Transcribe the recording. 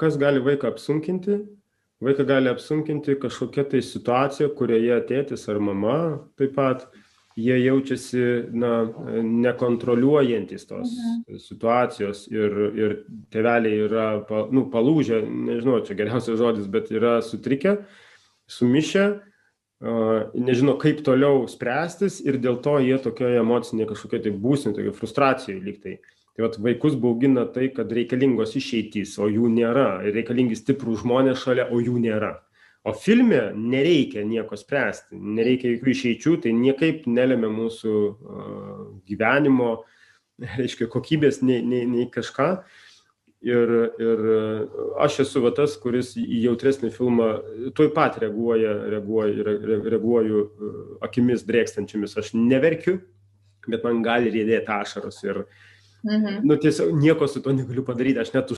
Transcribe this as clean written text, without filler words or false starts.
kas gali vaiką apsunkinti? Vaiką gali apsunkinti kažkokia tai situacija, kurioje tėtis ar mama taip pat, jie jaučiasi nekontroliuojantis tos situacijos ir tėveliai yra palūžę, nežinau, čia geriausias žodis, bet yra sutrikę, sumišę, nežino kaip toliau spręstis ir dėl to jie tokioje emocinėje kažkokia tai būsene, tokio frustracijoje lygtai. Tai vat vaikus baugina tai, kad reikalingos išeitys, o jų nėra, ir reikalingi stiprų žmonės šalia, o jų nėra. O filme nereikia nieko spręsti, nereikia jokių išeičių, tai niekaip nelemia mūsų gyvenimo, reiškia, kokybės nei kažką. Ir aš esu tas, kuris į jautresnį filmą tuoj pat reaguoju akimis drėkstančiamis. Aš neverkiu, bet man gali riedėti ašaros ir tiesiog nieko su to negaliu padaryti. Aš net už